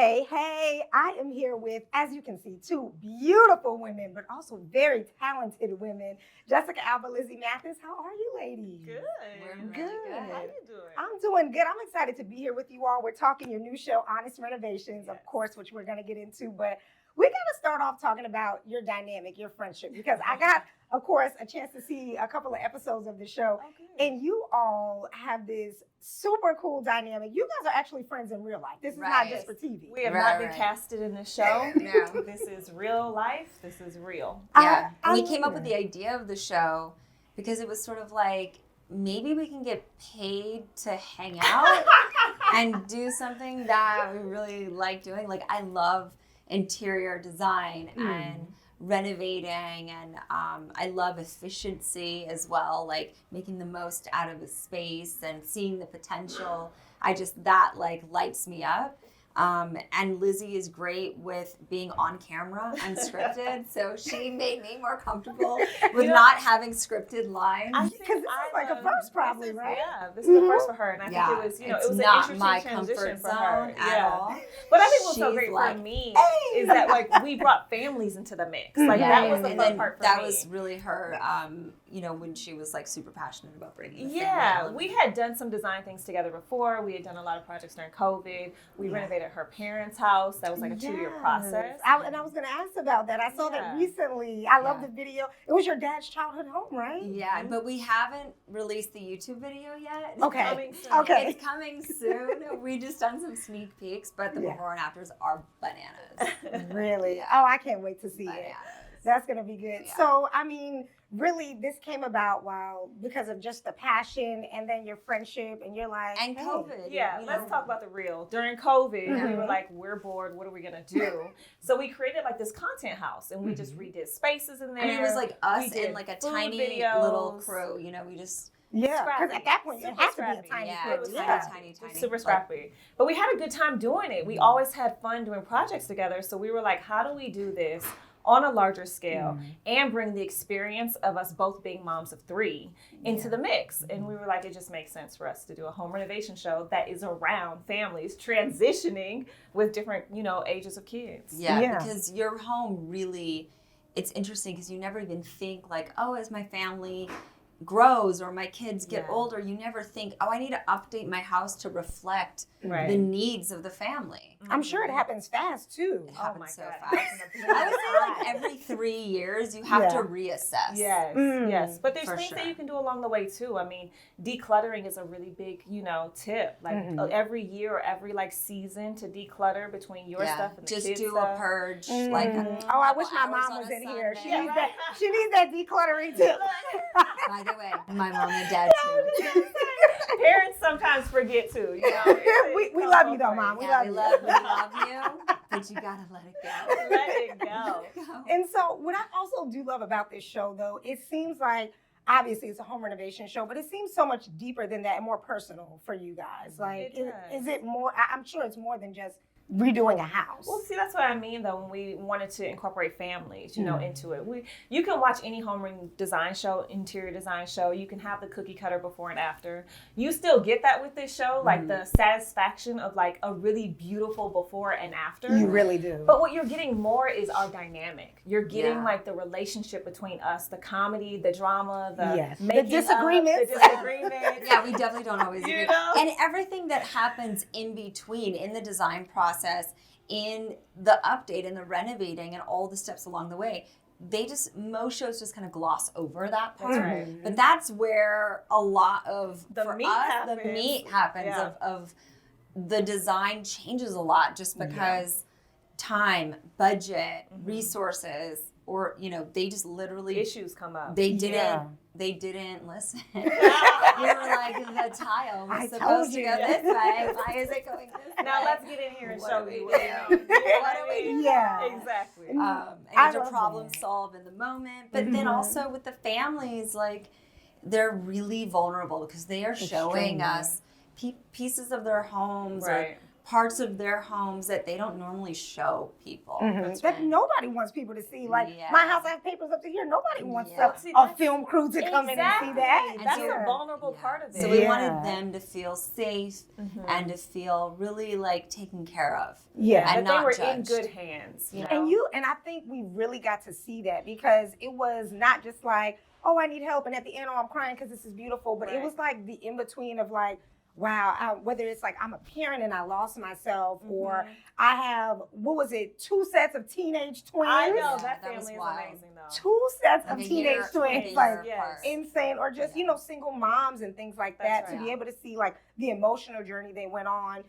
Hey, I am here with, as you can see, two beautiful women, but also very talented women. Jessica, Alba, Lizzy Mathis, how are you ladies? Good. We're really Good. How you doing? I'm doing good. I'm excited to be here with you all. We're talking your new show, Honest Renovations, Yes. of course, which we're going to get into, but we got to start off talking about your dynamic, your friendship, because I got, of course, a chance to see a couple of episodes of the show, and you all have this super cool dynamic. You guys are actually friends in real life. This is not just for TV. We have not been casted in the show. No. This is real life. This is real. Yeah. I We came up wonder. with the idea of the show because it was sort of like, maybe we can get paid to hang out and do something that we really like doing. Like, I love interior design and renovating, and I love efficiency as well, like making the most out of a space and seeing the potential. That like lights me up. And Lizzy is great with being on camera, unscripted, so she made me more comfortable with not having scripted lines. Because this is like a first, probably, right? Yeah, this is the first for her, and I think it was, it's it was an not interesting my transition comfort for zone her. at all. But I think what's so She's great like, for me is that like we brought families into the mix. Like that was the and fun then part for that me. was really her. When she was like super passionate about bringing. The Yeah, family we had done some design things together before. We had done a lot of projects during COVID. We renovated her parents' house. That was like a 2-year process. And I was going to ask about that. I saw that Yeah. recently. I love the video. It was your dad's childhood home, right? Yeah, but we haven't released the YouTube video yet. Okay. Coming soon. Okay. It's coming soon. We just done some sneak peeks, but the before and afters are bananas. Really? Yeah. Oh, I can't wait to see it. Bananas. That's going to be good. Yeah. So, I mean, really, this came about because of just the passion and then your friendship, and you're like, And hey. COVID. Yeah, you let's know. talk about the real. During COVID, we Mhm. were like, we're bored. What are we gonna do? So we created like this content house, and we just redid spaces in there. I mean, it was like We us did and like a food tiny videos. little crew. We just Yeah, Scrappy. because at that point, it Super has to be a scrappy. tiny yeah, crew. it was Yeah. tiny. super Like, scrappy. But we had a good time doing it. We always had fun doing projects together. So we were like, how do we do this on a larger scale and bring the experience of us both being moms of 3 into the mix? And we were like, it just makes sense for us to do a home renovation show that is around families transitioning with different, ages of kids. Yeah. Because your home really, it's interesting because you never even think like, oh, as my family grows or my kids get older, you never think, oh, I need to update my house to reflect Right. the needs of the family. I'm sure it happens fast, too. It Oh happens my so God. fast. I would say like every 3 years you have to reassess. Yes, Mm. yes. But there's For things that sure. you can do along the way too. I mean, decluttering is a really big, tip. Like every year or every like season to declutter between your stuff and the just kids' do stuff. a purge. Like Oh, I wish my couple hours mom on was a in here. She Sunday. needs that. She needs that decluttering tip. By the way, my mom and dad too. Parents sometimes forget too. we love you though, Mom. We Yeah, love we you. love you, but you gotta let it go. Let it go. And so, what I also do love about this show, though, it seems like obviously it's a home renovation show, but it seems so much deeper than that and more personal for you guys. Like, It does. is it more? I'm sure it's more than just redoing a house. Well, see, that's what I mean, though, when we wanted to incorporate families, into it. You can watch any home design show, interior design show. You can have the cookie cutter before and after. You still get that with this show, like the satisfaction of like a really beautiful before and after. You really do. But what you're getting more is our dynamic. You're getting Yeah. like the relationship between us, the comedy, the drama, the Yes. The making up, disagreements. the disagreements. Yeah, we definitely don't always agree. know? And everything that happens in between, in the design process, in the update and the renovating and all the steps along the way, most shows just kind of gloss over that part. That's right. But that's where a lot of, The for meat us, happens. the meat happens Yeah. of the design changes a lot just because time, budget, resources, or, they just literally, Issues come up. they didn't listen. You were like, the tile was I supposed told to you. go this way. Why is it going this way? Now let's get in here and What show do you we what do? you know. What do we do? Yeah. Exactly. And I you have to love problem that. solve in the moment. But then also with the families, like, they're really vulnerable because they are showing Extremely. us pieces of their homes Right. or parts of their homes that they don't normally show people. That nobody wants people to see. Like my house, I have papers up to here. Nobody wants a film crew to come in and see that. And that's a vulnerable part of it. So we wanted them to feel safe and to feel really like taken care of. Yeah, and that they were judged. in good hands. You know? And I think we really got to see that because it was not just like, oh, I need help, and at the end, oh, I'm crying because this is beautiful. But it was like the in between of like, wow, whether it's like I'm a parent and I lost myself, or I have, 2 sets of teenage twins. I know, that family is amazing though. 2 sets of teenage twins, like yes. insane, or just, single moms and things like that, to be able to see like the emotional journey they went on.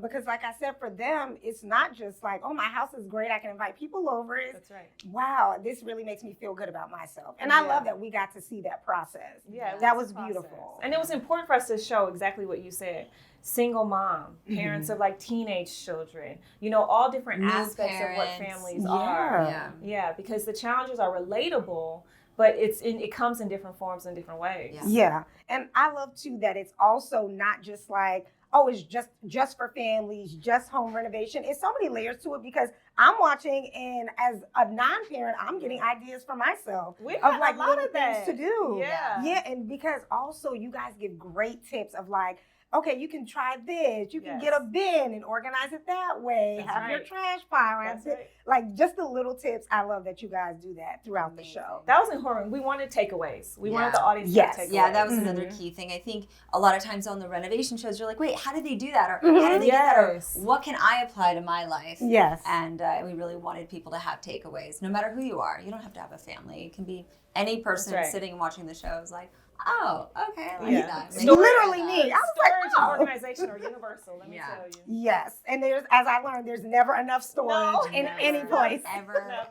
Because like I said, for them, it's not just like, oh, my house is great, I can invite people over. That's right. Wow, this really makes me feel good about myself. And I love that we got to see that process. Yeah, that was beautiful. And it was important for us to show exactly what you said. Single mom, parents of like teenage children, all different aspects of what families are. Yeah, because the challenges are relatable, but it comes in different forms and different ways. Yeah. And I love too that it's also not just like, oh, it's just for families, just home renovation. It's so many layers to it because I'm watching, and as a non-parent, I'm getting ideas for myself of like little things to do. Yeah, and because also you guys give great tips of like, okay, you can try this. You can get a bin and organize it that way. Have your trash pile. Like just the little tips. I love that you guys do that throughout the show. That was important. We wanted takeaways. We wanted the audience to take takeaways. Yeah, that was another key thing. I think a lot of times on the renovation shows, you're like, wait, how did they do that? Or how did they do that? Or what can I apply to my life? Yes. And we really wanted people to have takeaways, no matter who you are. You don't have to have a family. It can be any person sitting and watching the show is like, oh, okay, I like that. Literally me. I was storage and organization are universal, let me tell you. Yes, and as I learned, there's never enough storage in any place. Ever.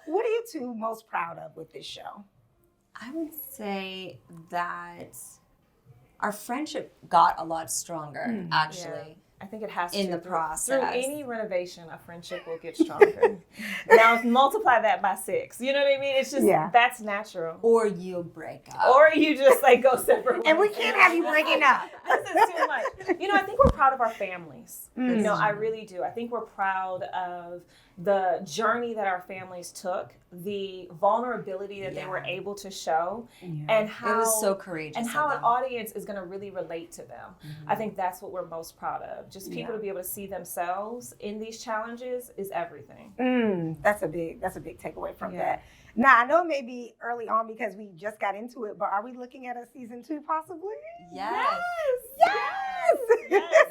What are you two most proud of with this show? I would say that our friendship got a lot stronger, actually. I think it has to. In the process. Through any renovation, a friendship will get stronger. Now, multiply that by 6. You know what I mean? It's just, that's natural. Or you break up. Or you just like go separate ways. And we can't have you breaking up. This is too much. I think we're proud of our families. I really do. I think we're proud of the journey that our families took, the vulnerability that they were able to show, and how it was so courageous, and how an audience is going to really relate to them. I think that's what we're most proud of. Just people to be able to see themselves in these challenges is everything. That's a big takeaway from that. Now, I know maybe early on because we just got into it, but are we looking at a season 2 possibly? Yes.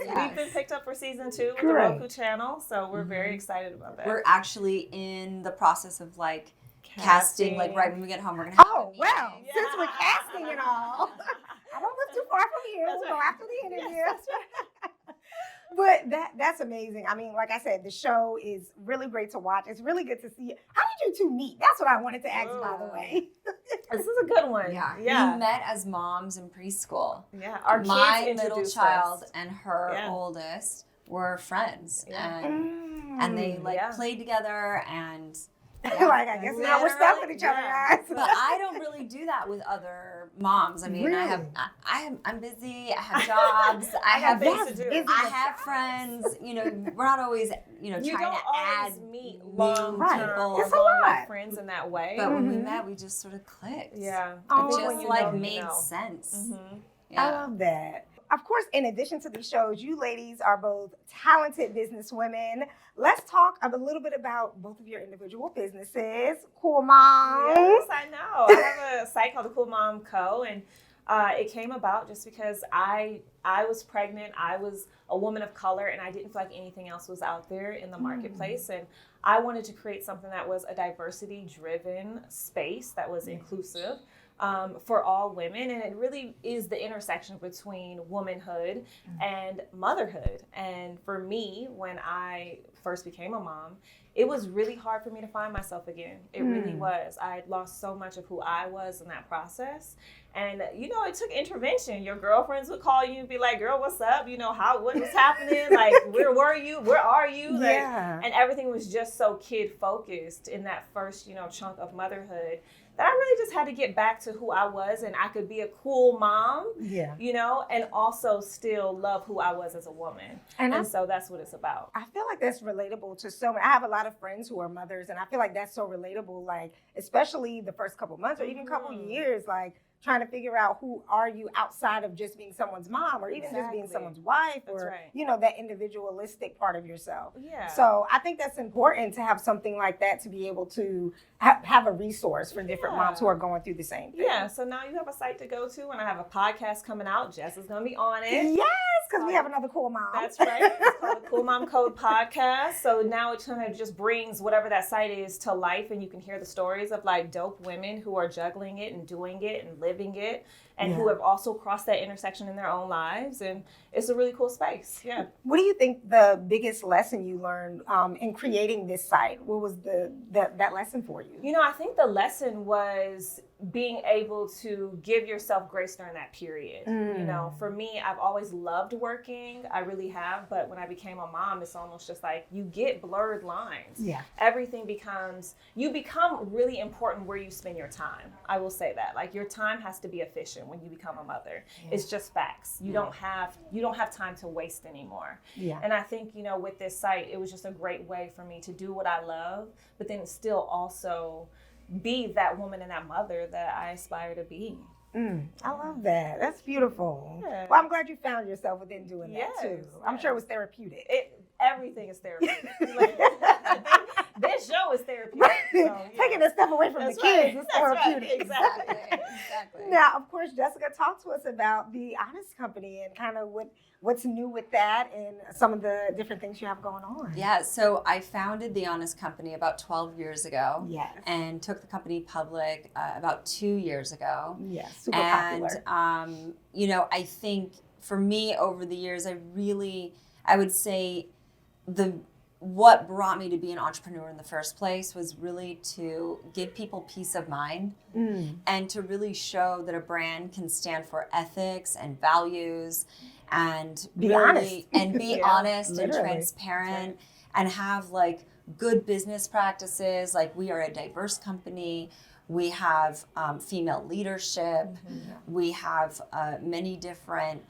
We've been picked up for season 2 with the Roku channel, so we're very excited about that. We're actually in the process of like casting. Like right when we get home, we're gonna have a meeting. Since we're casting and all, I don't live too far from here. We'll go after the interview. But that's amazing. I mean, like I said, the show is really great to watch. It's really good to see. How did you two meet? That's what I wanted to ask, by the way. This is a good one. We met as moms in preschool. Our kids My middle introduced child us. and her oldest were friends, and they played together and. Like, I guess now we're stuck with each other, guys. But I don't really do that with other moms. I mean, I'm busy. I have jobs. I have things to do. I have friends. We're not always, trying to add meet long-term friends in that way. But when we met, we just sort of clicked. Yeah. It just made sense. I love that. Of course, in addition to these shows, you ladies are both talented businesswomen. Let's talk a little bit about both of your individual businesses. Cool Mom. Yes, I know. I have a site called the Cool Mom Co. And it came about just because I was pregnant. I was a woman of color, and I didn't feel like anything else was out there in the marketplace. And I wanted to create something that was a diversity-driven space that was inclusive. For all women, and it really is the intersection between womanhood and motherhood. And for me, when I first became a mom, it was really hard for me to find myself again. It really was. I had lost so much of who I was in that process. And, it took intervention. Your girlfriends would call you and be like, girl, what's up? What was happening? Like, where were you? Where are you? And everything was just so kid focused in that first, chunk of motherhood that I really just had to get back to who I was, and I could be a cool mom, you know, and also still love who I was as a woman. And so that's what it's about. I feel like that's relatable to so many. I have a lot of friends who are mothers, and I feel like that's so relatable, like, especially the first couple months or even couple years, like, trying to figure out who are you outside of just being someone's mom or even just being someone's wife or, you know, that individualistic part of yourself. Yeah. So I think that's important to have something like that to be able to have a resource for different moms who are going through the same thing. Yeah. So now you have a site to go to, and I have a podcast coming out. Jess is going to be on it. Yes, because we have another cool mom. That's right. It's called the Cool Mom Code Podcast. So now it kind of just brings whatever that site is to life, and you can hear the stories of like dope women who are juggling it and doing it and living it, and who have also crossed that intersection in their own lives. And it's a really cool space. Yeah. What do you think the biggest lesson you learned in creating this site? What was that lesson for you? You know, I think the lesson was being able to give yourself grace during that period. You know, for me, I've always loved working. I really have. But when I became a mom, it's almost just like you get blurred lines. Yeah. Everything you become really important where you spend your time. I will say that. Like, your time has to be efficient when you become a mother. Yeah. It's just facts. You don't have time to waste anymore. Yeah. And I think, you know, with this site, it was just a great way for me to do what I love, but then still also be that woman and that mother that I aspire to be. I love that. That's beautiful. Yeah. Well, I'm glad you found yourself within doing that too. I'm sure it was therapeutic. Everything is therapeutic. This show is therapeutic. So, taking a step away from the kids is therapeutic. Right. Exactly. Now, of course, Jessica, talk to us about the Honest Company and kind of what's new with that and some of the different things you have going on. Yeah, so I founded the Honest Company about 12 years ago. Yes. And took the company public about 2 years ago. Yes, super popular. And, you know, I think for me over the years, I would say what brought me to be an entrepreneur in the first place was really to give people peace of mind and to really show that a brand can stand for ethics and values and be honest and transparent and have like good business practices. Like, we are a diverse company. We have female leadership. We have many different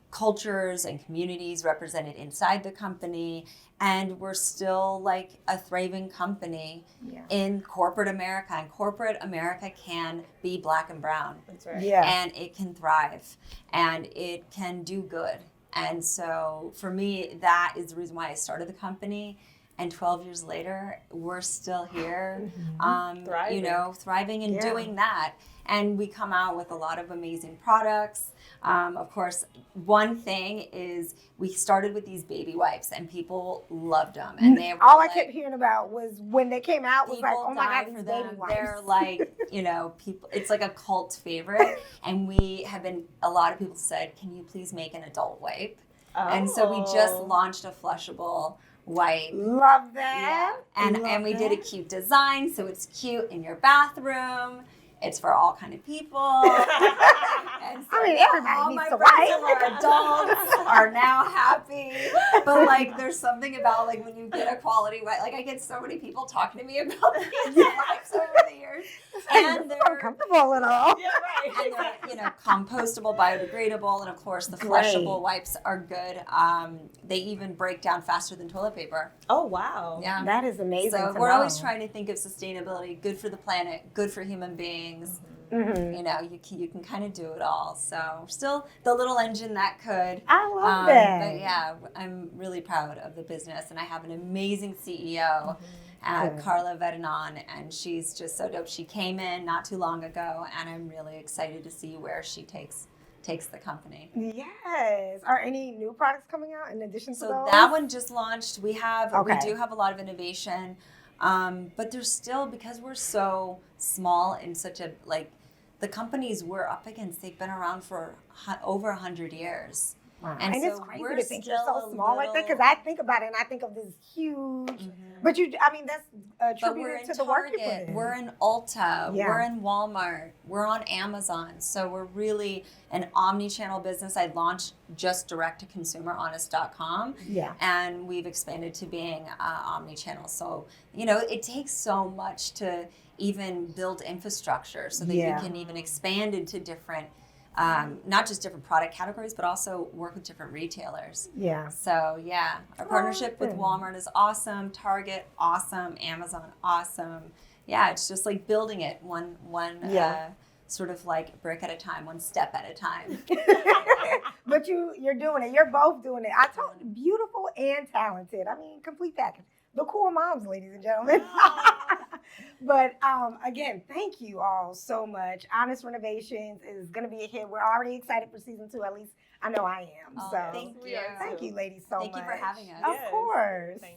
cultures and communities represented inside the company, and we're still like a thriving company in corporate America, and corporate America can be Black and brown. That's right. And it can thrive and it can do good. And so for me, that is the reason why I started the company. And 12 years later, we're still here, thriving. You know, thriving and doing that. And we come out with a lot of amazing products. Of course, one thing is we started with these baby wipes and people loved them. And they were all I kept hearing about was when they came out was like, oh my God, these baby wipes. They're like, you know, people, it's like a cult favorite. And a lot of people said, can you please make an adult wipe? And so we just launched a flushable wipe. Love that. Yeah. And we did a cute design, so it's cute in your bathroom. It's for all kind of people. And so everybody all needs my to friends wipe. who are adults are now happy. But like, there's something about like when you get a quality wipe. Like, I get so many people talking to me about these wipes over the years, and they're uncomfortable at all. Yeah, right. And they're, you know, compostable, biodegradable, and of course the flushable wipes are good. They even break down faster than toilet paper. Oh wow. Yeah, that is amazing. So we're always trying to think of sustainability, good for the planet, good for human beings. You know, you can kind of do it all. So still the little engine that could. I love that. But yeah, I'm really proud of the business, and I have an amazing CEO. Carla Vedanon, and she's just so dope. She came in not too long ago, and I'm really excited to see where she takes the company. Yes. Are any new products coming out in addition to those? So that one just launched. We do have a lot of innovation, but there's still, because we're so small in such a, like, the companies we're up against, they've been around for over 100 years. Wow. And And so it's crazy we're to think you're still so a small like that, because little- I think about it and I think of this huge, Mhm. but that's But we're attributed in to the work you put Target, in. we're in Ulta, Yeah. we're in Walmart, we're on Amazon. So we're really an omni-channel business. I launched just direct to consumer, honest.com. Yeah. And we've expanded to being omni-channel. So, it takes so much to even build infrastructure so that Yeah. you can even expand into different, not just different product categories, but also work with different retailers. Yeah. So yeah, our partnership with good. Walmart is awesome. Target, awesome. Amazon, awesome. Yeah, it's just like building it one Yeah. sort of like brick at a time, one step at a time. But you're doing it. You're both doing it. I told you, beautiful and talented. I mean, complete package. The cool moms, ladies and gentlemen. But again, thank you all so much. Honest Renovations is going to be a hit. We're already excited for season 2. At least I know I am. Oh, so thank We you. are thank you, ladies, so much. Thank you for having us. Of Yes. course. Thank